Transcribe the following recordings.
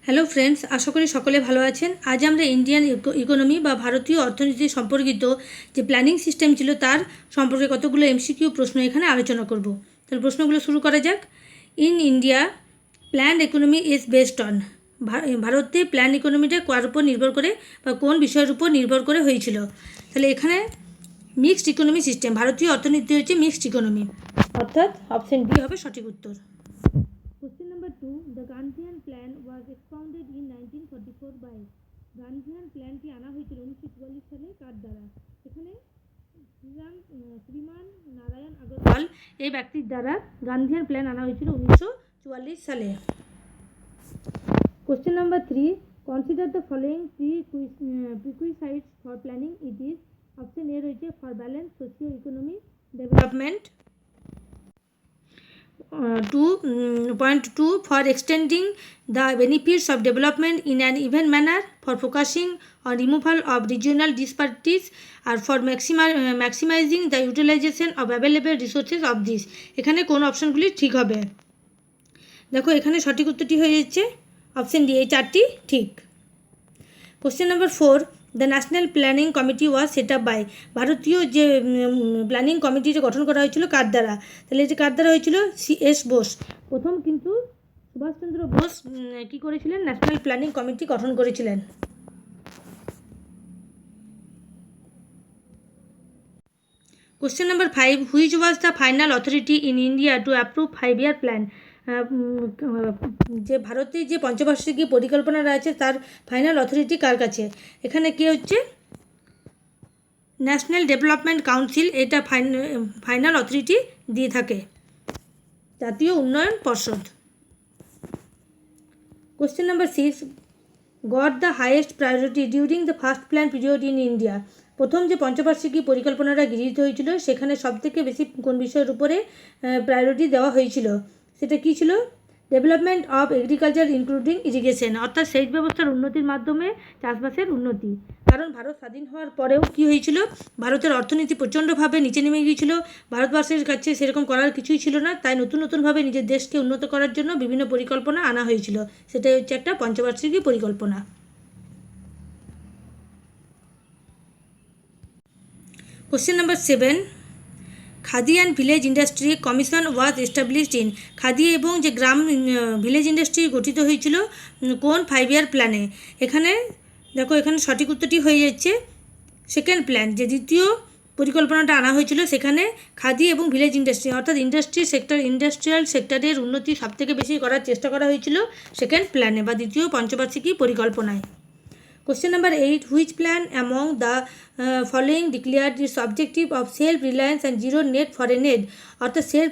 Hello friends, আশা করি সকলে ভালো আছেন। আজ আমরা ইন্ডিয়ান ইকোনমি বা ভারতীয় অর্থনীতি সম্পর্কিত যে প্ল্যানিং সিস্টেম ছিল তার সম্পর্কে কতগুলো এমসিকিউ প্রশ্ন এখানে আলোচনা করব। তাহলে প্রশ্নগুলো শুরু করা যাক। In India planned economy is based on, ভারতে প্ল্যান ইকোনমিটা কার উপর নির্ভর করে বা কোন বিষয়ের উপর নির্ভর করে হয়েছিল। তাহলে এখানে মিক্সড ইকোনমি সিস্টেম, ভারতীয় অর্থনীতি হচ্ছে মিক্সড ইকোনমি, অর্থাৎ অপশন ডি হবে সঠিক উত্তর। Question number 2. The Gandhian Plan was expounded in 1944 by গান্ধিয়ান প্ল্যানটি আনা হয়েছিল 1944 সালে কার দ্বারা? এখানে শ্রীমান নারায়ণ আগরওয়াল এই ব্যক্তির দ্বারা গান্ধিয়ান প্ল্যান আনা হয়েছিল 1944 সালে। Question number 3. Consider the following prerequisites for planning. It is option A রয়েছে for balanced socio-economic development. 2.2 for extending the benefits of development in an even manner, for focusing on removal of regional disparities, or for maximizing the utilization of available resources of this. এখানে কোন অপশনগুলি ঠিক হবে? দেখো এখানে সঠিক উত্তরটি হয়ে যাচ্ছে অপশন ডি, এই চারটি ঠিক। Question number 4. The national planning committee was set up by, ভারতীয় যে প্ল্যানিং কমিটিটা গঠন করা হয়েছিল কার দ্বারা? তাহলে এটি কার দ্বারা হয়েছিল? C.S. বোস। প্রথম কিন্তু সুভাষচন্দ্র বোস কী করেছিলেন? ন্যাশনাল প্ল্যানিং কমিটি গঠন করেছিলেন। Question number 5. Which was the final authority in India two approve 5-year plan? যে ভারতে যে পঞ্চবার্ষিকী পরিকল্পনা রয়েছে তার ফাইনাল অথরিটি কার কাছে? এখানে কি হচ্ছে? ন্যাশনাল ডেভেলপমেন্ট কাউন্সিল এটা ফাইনাল অথরিটি দিয়ে থাকে, জাতীয় উন্নয়ন পর্ষদ। Question number 6. Got the highest priority during the first plan period in India? প্রথম যে পঞ্চবার্ষিকী পরিকল্পনাটা গৃহীত হয়েছিল সেখানে সবথেকে বেশি কোন বিষয়ের উপরে প্রায়োরিটি দেওয়া হয়েছিল? সেটা কী ছিল? Development of agriculture including irrigation, অর্থাৎ সেচ ব্যবস্থার উন্নতির মাধ্যমে চাষবাসের উন্নতি। কারণ ভারত স্বাধীন হওয়ার পরেও কী হয়েছিল? ভারতের অর্থনীতি প্রচণ্ডভাবে নিচে নেমে গিয়েছিল, ভারতবর্ষের কাছে সেরকম করার কিছুই ছিল না, তাই নতুন নতুনভাবে নিজের দেশকে উন্নত করার জন্য বিভিন্ন পরিকল্পনা আনা হয়েছিল। সেটাই হচ্ছে একটা পঞ্চবার্ষিকী পরিকল্পনা। Question number 7. Khadi and village industry commission was established in, khadi এবং যে গ্রাম ভিলেজ ইন্ডাস্ট্রি গঠিত হয়েছিল কোন 5-year প্ল্যানে? এখানে দেখো এখানে সঠিক উত্তরটি হয়ে যাচ্ছে সেকেন্ড প্ল্যান, যে দ্বিতীয় পরিকল্পনাটা আনা হয়েছিল সেখানে খাদি এবং ভিলেজ ইন্ডাস্ট্রি অর্থাৎ ইন্ডাস্ট্রিয়াল সেক্টরের উন্নতি সবথেকে বেশি করার চেষ্টা করা হয়েছিল সেকেন্ড প্ল্যানে বা দ্বিতীয় পঞ্চবার্ষিকী পরিকল্পনায়। Question number 8. Which plan among the following declared its objective of self-reliance and zero net foreign aid? অর্থাৎ সেলফ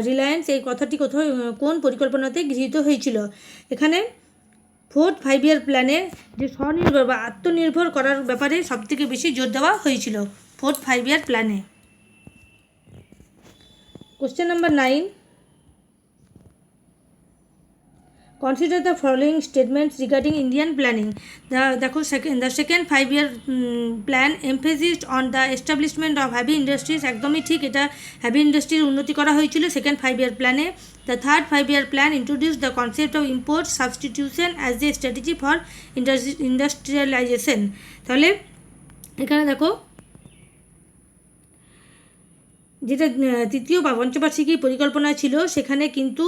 রিলায়েন্স এই কথাটি কোন পরিকল্পনাতে গৃহীত হয়েছিল? এখানে 4th 5-year প্ল্যানে যে স্বনির্ভর বা আত্মনির্ভর করার ব্যাপারে সবথেকে বেশি জোর দেওয়া হয়েছিল 4th 5-year প্ল্যানে। Question number 9. Consider the following statements regarding Indian planning. The second 5-year plan emphasized on the establishment of heavy industries, একদমই ঠিক, এটা হেভি ইন্ডাস্ট্রির উন্নতি করা হয়েছিল সেকেন্ড 5-year প্ল্যানে। The third 5-year plan introduced the concept of import substitution as a strategy for industrialization. তাহলে এখানে দেখো যেটা তৃতীয় বা পঞ্চবার্ষিকী পরিকল্পনা ছিল সেখানে কিন্তু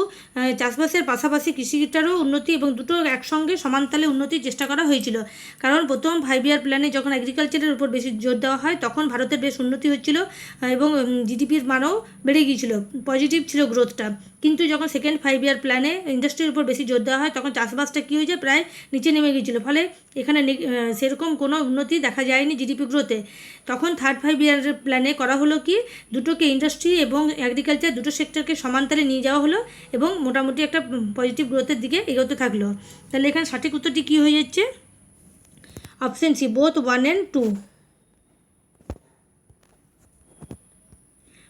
চাষবাসের পাশাপাশি কৃষিটারও উন্নতি এবং দুটো একসঙ্গে সমানতালে উন্নতির চেষ্টা করা হয়েছিল। কারণ প্রথম 5-year প্ল্যানে যখন এগ্রিকালচারের উপর বেশি জোর দেওয়া হয় তখন ভারতের বেশ উন্নতি হচ্ছিল এবং জিডিপির মানও বেড়ে গিয়েছিল, পজিটিভ ছিল গ্রোথটা। কিন্তু যখন সেকেন্ড 5-year প্ল্যানে ইন্ডাস্ট্রির উপর বেশি জোর দেওয়া হয় তখন চাষবাসটা কী হয়েছে? প্রায় নিচে নেমে গিয়েছিল, ফলে এখানে সেরকম কোনো উন্নতি দেখা যায়নি জিডিপি গ্রোথে। তখন থার্ড 5-year প্ল্যানে করা হলো কি, দুটোকে ইন্ডাস্ট্রি এবং এগ্রিকালচার দুটো সেক্টরকে সমান্তরালে নিয়ে যাওয়া হলো এবং মোটামুটি একটা পজিটিভ গ্রোথের দিকে এগোতে থাকলো। তাহলে এখানে সঠিক উত্তরটি কী হয়ে যাচ্ছে? Option C, both 1 and 2।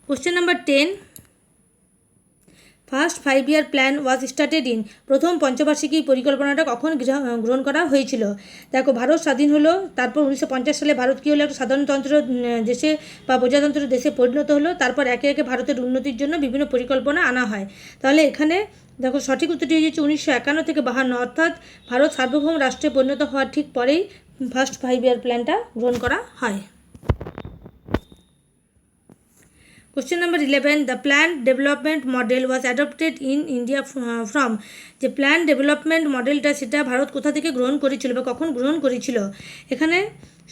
Question number 10. First 5-year plan was started in, প্রথম পঞ্চবার্ষিকী পরিকল্পনাটা কখন গ্রহণ করা হয়েছিল? দেখো ভারত স্বাধীন হলো, তারপর 1950 সালে ভারত কী হলো? একটা সাধারণতন্ত্র দেশে বা প্রজাতন্ত্র দেশে পরিণত হলো। তারপর একে একে ভারতের উন্নতির জন্য বিভিন্ন পরিকল্পনা আনা হয়। তাহলে এখানে দেখো সঠিক উত্তরটি হয়েছে 1951 থেকে 52, অর্থাৎ ভারত সার্বভৌম রাষ্ট্রে পরিণত হওয়ার ঠিক পরেই ফার্স্ট 5 ইয়ার প্ল্যানটা গ্রহণ করা হয়। Question number 11. The planned development model was adopted in India from, যে প্ল্যান ডেভেলপমেন্ট মডেলটা সেটা ভারত কোথা থেকে গ্রহণ করেছিল বা কখন গ্রহণ করেছিল? এখানে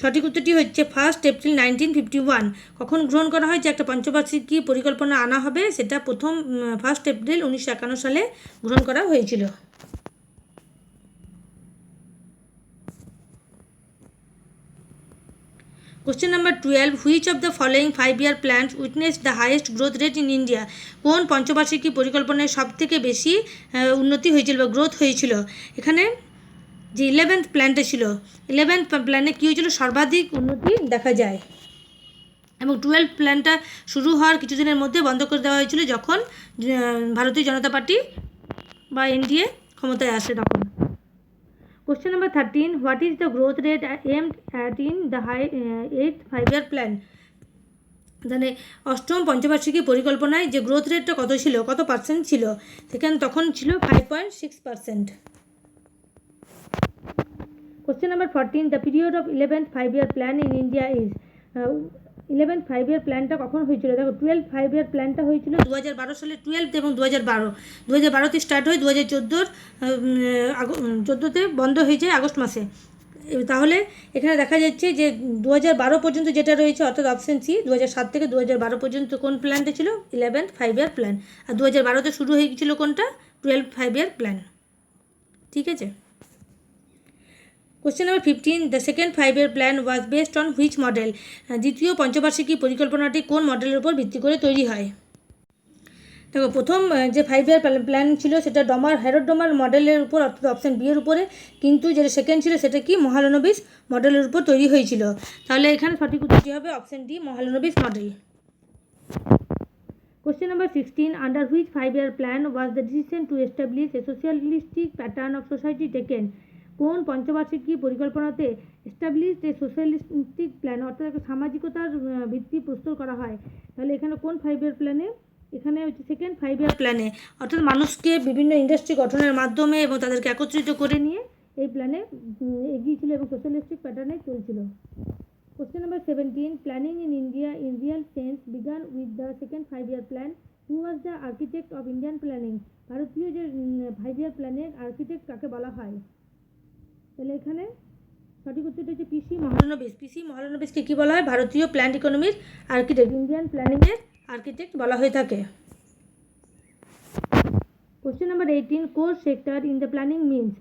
সঠিক উত্তরটি হচ্ছে 1 এপ্রিল 1951। কখন গ্রহণ করা হয় যে একটা পঞ্চবার্ষিকী পরিকল্পনা আনা হবে, সেটা প্রথম 1 এপ্রিল 1951 সালে গ্রহণ করা হয়েছিল। Question number 12. Which of the following 5-year plans witnessed the highest growth rate in India? কোন পঞ্চবার্ষিকী পরিকল্পনায় সব থেকে বেশি উন্নতি হয়েছিল বা গ্রোথ হয়েছিল? এখানে যে 11th প্ল্যানটা ছিল, 11th প্ল্যানে কী হয়েছিল? সর্বাধিক উন্নতি দেখা যায়। এবং 12th প্ল্যানটা শুরু হওয়ার কিছুদিনের মধ্যে বন্ধ করে দেওয়া হয়েছিল যখন ভারতীয় জনতা পার্টি বা এনডিএ ক্ষমতায় আসে তখন। Question number 13. What is the growth rate aimed at in the 8th 5-year plan? মানে অষ্টম পঞ্চবার্ষিকী পরিকল্পনায় যে গ্রোথ রেটটা কত ছিল, কত পার্সেন্ট ছিল? সেখানে তখন ছিল 5.6%। Question number 14. The period of 11th 5-year plan in India is, 11th 5-year প্ল্যানটা কখন হয়েছিল? দেখো 12th 5-year প্ল্যানটা হয়েছিল 2012 সালে, 12th এবং 2012তে স্টার্ট হয়, 2014তে বন্ধ হয়ে যায় আগস্ট মাসে। তাহলে এখানে দেখা যাচ্ছে যে 2012 পর্যন্ত যেটা রয়েছে, অর্থাৎ অপশন সি, 2007 থেকে 2012 পর্যন্ত কোন প্ল্যানটা ছিল? 11th 5-year plan. আর 2012তে শুরু হয়ে গেছিল কোনটা? 12th 5-year plan. ঠিক আছে। Question number 15. The second 5-year plan was based on which model? দ্বিতীয় পঞ্চবার্ষিকী পরিকল্পনাটি কোন মডেলের উপর ভিত্তি করে তৈরি হয়? দেখো প্রথম যে 5-year প্ল্যান ছিল সেটা হ্যারড ডমার মডেলের উপর, অর্থাৎ অপশান বি এর উপরে, কিন্তু যেটা সেকেন্ড ছিল সেটা কি? মহালানবিস মডেলের উপর তৈরি হয়েছিল। তাহলে এখানে সঠিক উত্তরটি হবে option D, Mahalanobis model. Question number 16. Under which 5-year plan was the decision to establish a socialistic pattern of society taken? কোন পঞ্চবার্ষিকী পরিকল্পনাতে এস্টাবলিশড এ সোশ্যালিস্টিক প্ল্যান, অর্থাৎ একটা সামাজিকতার ভিত্তি প্রস্তুত করা হয়? তাহলে এখানে কোন 5-year প্ল্যানে? এখানে হচ্ছে সেকেন্ড 5-year প্ল্যানে, অর্থাৎ মানুষকে বিভিন্ন ইন্ডাস্ট্রি গঠনের মাধ্যমে এবং তাদেরকে একত্রিত করে নিয়ে এই প্ল্যানে এগিয়েছিল এবং সোশ্যালিস্টিক প্যাটার্নে চলছিল। Question number 17. Planning in India in real sense began with the second 5-year plan. Who was the architect of Indian planning? ভারতীয় যে 5-year প্ল্যানের আর্কিটেক্ট কাকে বলা হয়? তাহলে এখানে সঠিক উত্তরটা হচ্ছে পিসি মহালানবিস। পিসি মহালানবিসকে কী বলা হয়? ভারতীয় প্ল্যান্ড ইকোনমির আর্কিটেক্ট, ইন্ডিয়ান প্ল্যানিংয়ের আর্কিটেক্ট বলা হয়ে থাকে। Question number 18. Core sector in the planning means,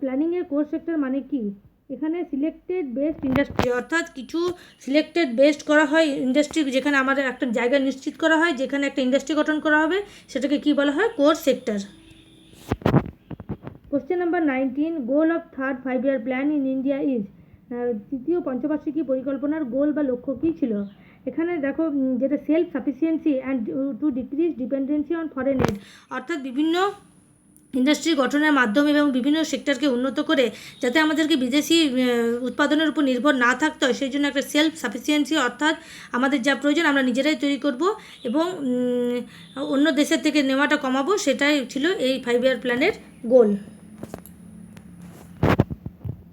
প্ল্যানিংয়ের কোর সেক্টর মানে কি? এখানে সিলেক্টেড বেস্ট ইন্ডাস্ট্রি, অর্থাৎ কিছু সিলেক্টেড বেস্ট করা হয় ইন্ডাস্ট্রি, যেখানে আমাদের একটা জায়গা নিশ্চিত করা হয়, যেখানে একটা ইন্ডাস্ট্রি গঠন করা হবে, সেটাকে কি বলা হয়? Core sector. Question number 19. Goal of third 5-year plan in India is, তৃতীয় পঞ্চবার্ষিকী পরিকল্পনার গোল বা লক্ষ্য কী ছিল? এখানে দেখো যেটা self sufficiency and to decrease dependency on foreign aid, অর্থাৎ বিভিন্ন ইন্ডাস্ট্রি গঠনের মাধ্যমে এবং বিভিন্ন সেক্টরকে উন্নত করে যাতে আমাদেরকে বিদেশি উৎপাদনের উপর নির্ভর না থাকতে হয়, সেই জন্য একটা সেলফ সাফিসিয়েন্সি, অর্থাৎ আমাদের যা প্রয়োজন আমরা নিজেরাই তৈরি করব এবং অন্য দেশের থেকে নেওয়াটা কমাবো, সেটাই ছিল এই 5-year প্ল্যানের গোল।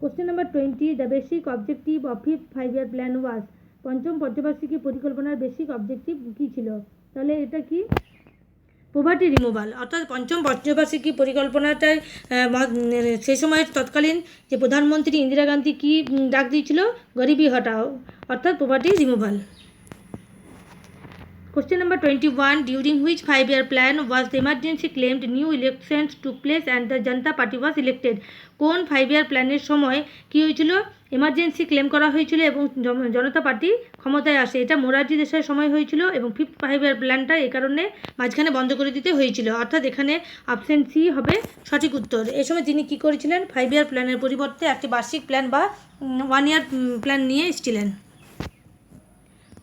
Question number 20. The basic objective of 5th 5-year plan was, পঞ্চম পঞ্চবার্ষিকী পরিকল্পনার বেসিক অবজেক্টিভ কী ছিল? তাহলে এটা কি? পোভার্টি রিমুভাল, অর্থাৎ পঞ্চম পঞ্চবার্ষিকী পরিকল্পনাটায় সেই সময়ের তৎকালীন যে প্রধানমন্ত্রী ইন্দিরা গান্ধী কী ডাক দিয়েছিল? গরিবি হটাও, অর্থাৎ poverty removal. Question number 21. During which 5-year plan was the emergency claimed new elections took place and the Janata Party was elected? কোন 5-year প্ল্যানের সময় কী হয়েছিল? এমার্জেন্সি ক্লেম করা হয়েছিল এবং জনতা পার্টি ক্ষমতায় আসে। এটা মোরারজি দেশাইয়ের সময় হয়েছিল এবং 5th 5-year প্ল্যানটা এই কারণে মাঝখানে বন্ধ করে দিতে হয়েছিল, অর্থাৎ এখানে অপশন সি হবে সঠিক উত্তর। এই সময় তিনি কী করেছিলেন? 5-year প্ল্যানের পরিবর্তে একটি বার্ষিক প্ল্যান বা 1-year প্ল্যান নিয়ে এসেছিলেন।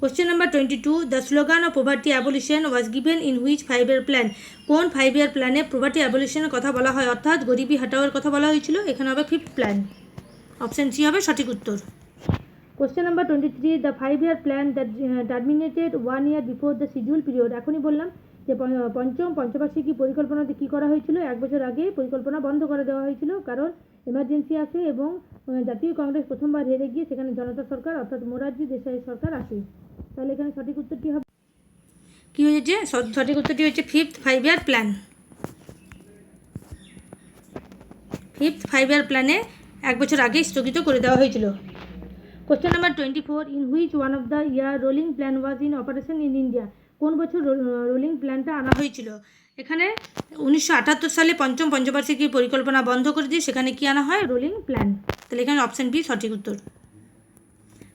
Question number 22. The slogan of poverty abolition was given in which 5-year plan? কোন 5-year প্ল্যানে poverty abolitionের কথা বলা হয়, অর্থাৎ গরিবি হটাওয়ের কথা বলা হয়েছিল? এখানে হবে 5th প্ল্যান, অপশন সি হবে সঠিক উত্তর। Question number 23. The 5-year plan that terminated 1 year before the scheduled period. এখনই বললাম যে যে পঞ্চম পঞ্চবার্ষিকী পরিকল্পনাতে কী করা হয়েছিল, 1 বছর আগে পরিকল্পনা বন্ধ করে দেওয়া হয়েছিল, কারণ এমার্জেন্সি আসে এবং জাতীয় কংগ্রেস প্রথমবার হেরে গিয়ে সেখানে জনতা সরকার অর্থাৎ মোরারজি দেশাই সরকার আসে। তাহলে এখানে সঠিক উত্তরটি হবে কী হয়েছে, সঠিক উত্তরটি হচ্ছে 5th 5-year plan. 5th 5-year প্ল্যানে 1 বছর আগে স্থগিত করে দেওয়া হয়েছিল। Question number 24, in which one of the year rolling plan was in operation in India? কোন বছর রোলিং প্ল্যানটা আনা হয়েছিল? এখানে 1978 সালে পঞ্চম পঞ্চবার্ষিকীর পরিকল্পনা বন্ধ করে দিয়ে সেখানে কি আনা হয়, রোলিং প্ল্যান। তাহলে এখানে অপশান বি সঠিক উত্তর।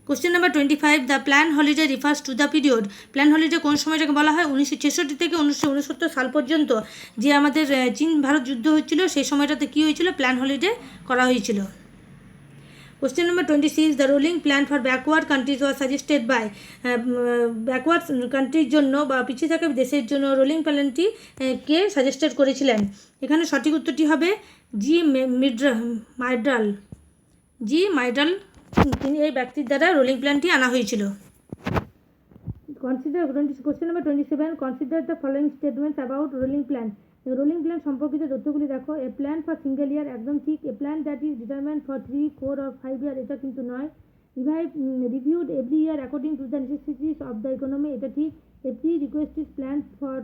Question number 25, the plan holiday refers to the period. Plan holiday কোন সময়টাকে বলা হয়? 1966 থেকে 1969 সাল পর্যন্ত যে আমাদের চীন ভারত যুদ্ধ হচ্ছিল সেই সময়টাতে কী হয়েছিল, প্ল্যান হলিডে করা হয়েছিল। Question number 26, the rolling plan for backward countries was suggested by. Backward কান্ট্রির জন্য বা পিছিয়ে থাকা দেশের জন্য রোলিং প্ল্যানটি কে সাজেস্টেড করেছিলেন? এখানে সঠিক উত্তরটি হবে জি মাইডাল। তিনি এই ব্যক্তির দ্বারা রোলিং প্ল্যানটি আনা হয়েছিল। Question number 27, consider the following statements about rolling plan. Rolling plan সম্পর্কিত তথ্যগুলি দেখো। A plan for single year, একদম ঠিক। A plan that is determined for 3, 4 or 5 year, এটা কিন্তু নয়। Reviewed every year according to the necessities of the economy, এটা ঠিক। A pre request is plan for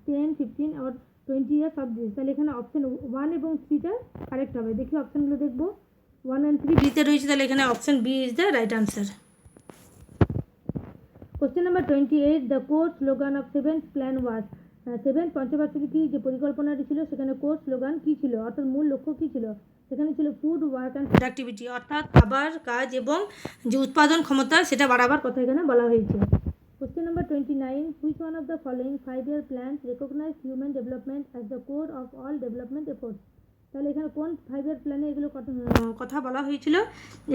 10, 15 or 20 years of this. তাহলে এখানে option 1 এবং 3টা কারেক্ট হবে। দেখি অপশানগুলো দেখবো। 1 and 3 বিতে রয়েছে, তাহলে এখানে option B is the right answer. Question number 28, the core slogan of 7th plan was. 7th পঞ্চবার্ষিকী যে পরিকল্পনাটি ছিল সেখানে কোর স্লোগান কী ছিল, অর্থাৎ মূল লক্ষ্য কী ছিল? সেখানে ছিল ফুড ওয়ার্ক অ্যান্ড প্রোডাক্টিভিটি, অর্থাৎ খাবার, কাজ এবং যে উৎপাদন ক্ষমতা সেটা বাড়াবার কথা এখানে বলা হয়েছে। Question number 29, which one of the following 5-year plans recognize human development as the core of all development efforts? তাহলে এখানে কোন 5-year প্ল্যানে এগুলো কথা বলা হয়েছিল?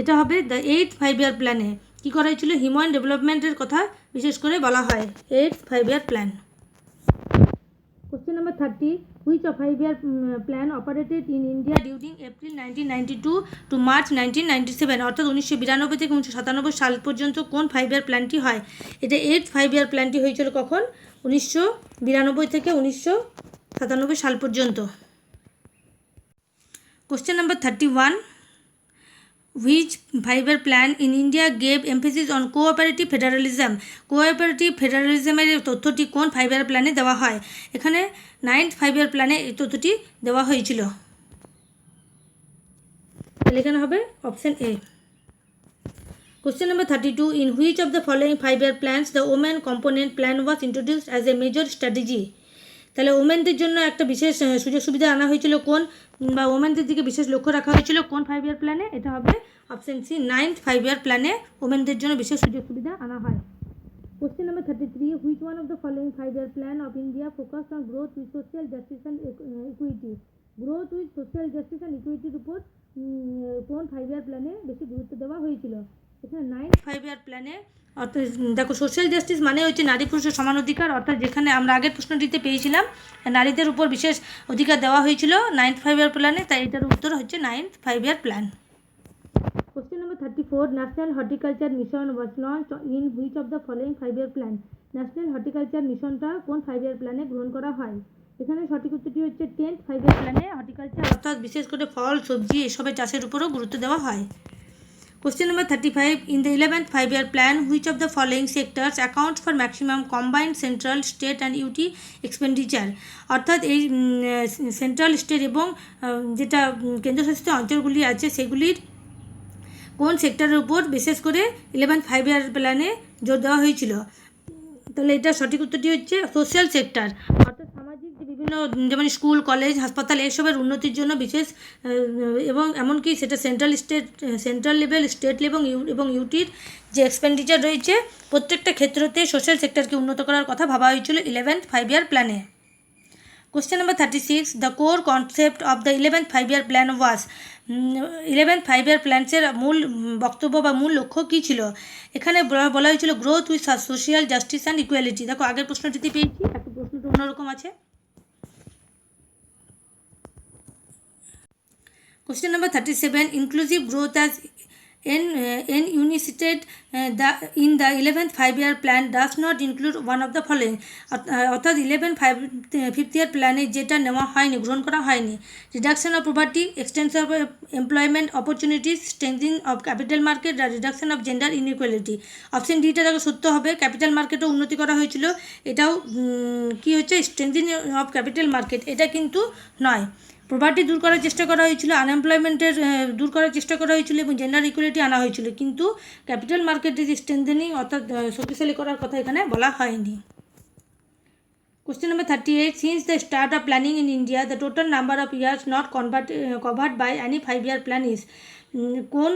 এটা হবে দ্য 8th 5-year প্ল্যানে কী করা হয়েছিল, হিউম্যান ডেভেলপমেন্টের কথা বিশেষ করে বলা হয় 8th 5-year plan. Question number 30, which of 5-year plan operated in India during April 1992 to March 1997, অর্থাৎ 1992 থেকে 1997 সাল পর্যন্ত কোন 5-year প্ল্যানটি হয়? এটা 8th 5-year প্ল্যানটি হয়েছিল কখন? 1992 থেকে 1997 সাল পর্যন্ত। Question number 31, which 5-year plan in India gave emphasis on cooperative federalism? Cooperative ফেডারালিজমের তথ্যটি কোন 5-year প্ল্যানে দেওয়া হয়? এখানে 9th 5-year প্ল্যানে এই তথ্যটি দেওয়া হয়েছিল। তাহলে এখানে হবে option A. Question number 32, in which of the following 5-year plans the women component plan was introduced as a major strategy? তাহলে ওমেনদের জন্য একটা বিশেষ সুযোগ সুবিধা আনা হয়েছিল কোন, বা ওমেনদের দিকে বিশেষ লক্ষ্য রাখা হয়েছিল কোন 5-year প্ল্যানে? এটা হবে অপশন সি, 9th 5-year প্ল্যানে ওমেনদের জন্য বিশেষ সুযোগ সুবিধা আনা হয়। Question number 33, which one of the following 5-year plan of India focused on growth with social justice and equity? Growth with social justice and ইকুইটির উপর কোন 5-year প্ল্যানে বেশি গুরুত্ব দেওয়া হয়েছিল? এখানে 9th 5-year প্ল্যানে, অর্থাৎ দেখো সোশ্যাল জাস্টিস মানে হচ্ছে নারী পুরুষের সমান অধিকার, অর্থাৎ যেখানে আমরা আগের প্রশ্নটিতে পেয়েছিলাম নারীদের উপর বিশেষ অধিকার দেওয়া হয়েছিল 9th 5-year প্ল্যানে, তাই এটার উত্তর হচ্ছে 9th 5-year plan. Question number 34, national horticulture mission was launch in which of the following 5-year plan? National horticulture মিশনটা কোন 5-year প্ল্যানে গ্রহণ করা হয়? এখানে সঠিক উত্তরটি হচ্ছে 10th 5-year প্ল্যানে হর্টিকালচার, অর্থাৎ বিশেষ করে ফল সবজি এসবের চাষের উপরও গুরুত্ব দেওয়া হয়। Question number 35, in the 11th 5-year plan, which of the following sectors accounts for maximum combined central, state and UT expenditure? অর্থাৎ এই সেন্ট্রাল, স্টেট এবং যেটা কেন্দ্রশাসিত অঞ্চলগুলি আছে সেগুলির কোন সেক্টরের উপর বিশেষ করে 11th 5-year প্ল্যানে জোর দেওয়া হয়েছিল? তাহলে এটা সঠিক উত্তরটি হচ্ছে সোশ্যাল সেক্টর, অর্থাৎ সামাজিক যে বিভিন্ন যেমন স্কুল, কলেজ, হাসপাতাল এসবের উন্নতির জন্য বিশেষ এবং এমনকি সেটা সেন্ট্রাল লেভেল, স্টেট লেভেল এবং ইউটির যে এক্সপেন্ডিচার রয়েছে প্রত্যেকটা ক্ষেত্রতে সোশ্যাল সেক্টরকে উন্নত করার কথা ভাবা হয়েছিল 11th 5-year প্ল্যানে। Question number 36, the core concept of the 11th 5-year plan was. 11th 5-year প্ল্যান্সের মূল বক্তব্য বা মূল লক্ষ্য কী ছিল? এখানে বলা হয়েছিল growth with social justice and equality. দেখো আগের প্রশ্নটিতে পেয়েছি, একটা প্রশ্নটা অন্যরকম আছে। Question number 37, inclusive growth as N Unisted in the 11th 5-year plan does not include one of the following. অর্থাৎ 5th year প্ল্যানে যেটা নেওয়া হয়নি, গ্রহণ করা হয়নি: reduction of poverty, extension of employment opportunities, strengthening of capital market, reduction of gender inequality. Option ডিটা দেখো সত্য হবে, ক্যাপিটাল মার্কেটও উন্নতি করা হয়েছিল। এটাও কি হচ্ছে, স্ট্রেংথেনিং অফ ক্যাপিটাল মার্কেট, এটা কিন্তু নয়। পভার্টি দূর করার চেষ্টা করা হয়েছিল, আনএমপ্লয়মেন্টের দূর করার চেষ্টা করা হয়েছিল এবং জেন্ডার ইকুয়ালিটি আনা হয়েছিল, কিন্তু ক্যাপিটাল মার্কেটের স্ট্রেংথেনিং অর্থাৎ শক্তিশালী করার কথা এখানে বলা হয়নি। Question number 38. Since the start of planning in India, the total number of years not covered by any 5-year plan is কোন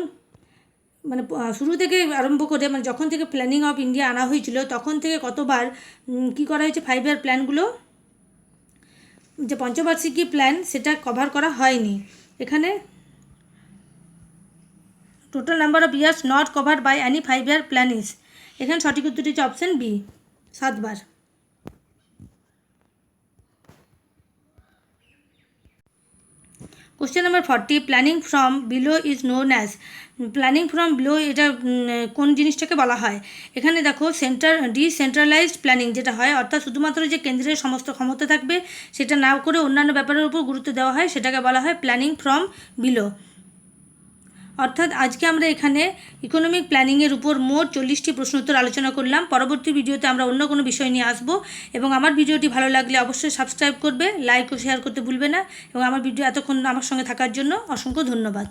মানে শুরু থেকে আরম্ভ করে মানে যখন থেকে প্ল্যানিং অফ ইন্ডিয়া আনা হয়েছিল তখন থেকে কতবার কি করা হয়েছে 5-year প্ল্যানগুলো, যে পঞ্চবার্ষিকী প্ল্যান সেটা কভার করা হয়নি। এখানে total number of years not covered by any 5-year plan is, এখানে সঠিক উত্তরটি হচ্ছে অপশন বি, 7 বার। Question number 40. Planning from below is known as, planning from below এটা কোন জিনিসটাকে বলা হয়? এখানে দেখো ডিসেন্ট্রালাইজড প্ল্যানিং যেটা হয়, অর্থাৎ শুধুমাত্র যে কেন্দ্রের সমস্ত ক্ষমতা থাকবে সেটা না করে অন্যান্য ব্যাপারের উপর গুরুত্ব দেওয়া হয়, সেটাকে বলা হয় প্ল্যানিং ফ্রম বিলো। অর্থাৎ আজকে আমরা এখানে ইকোনমিক প্ল্যানিংয়ের উপর মোট 40টি প্রশ্ন উত্তর আলোচনা করলাম। পরবর্তী ভিডিওতে আমরা অন্য কোনো বিষয় নিয়ে আসবো, এবং আমার ভিডিওটি ভালো লাগলে অবশ্যই সাবস্ক্রাইব করবে, লাইক ও শেয়ার করতে ভুলবে না, এবং আমার ভিডিও এতক্ষণ আমার সঙ্গে থাকার জন্য অসংখ্য ধন্যবাদ।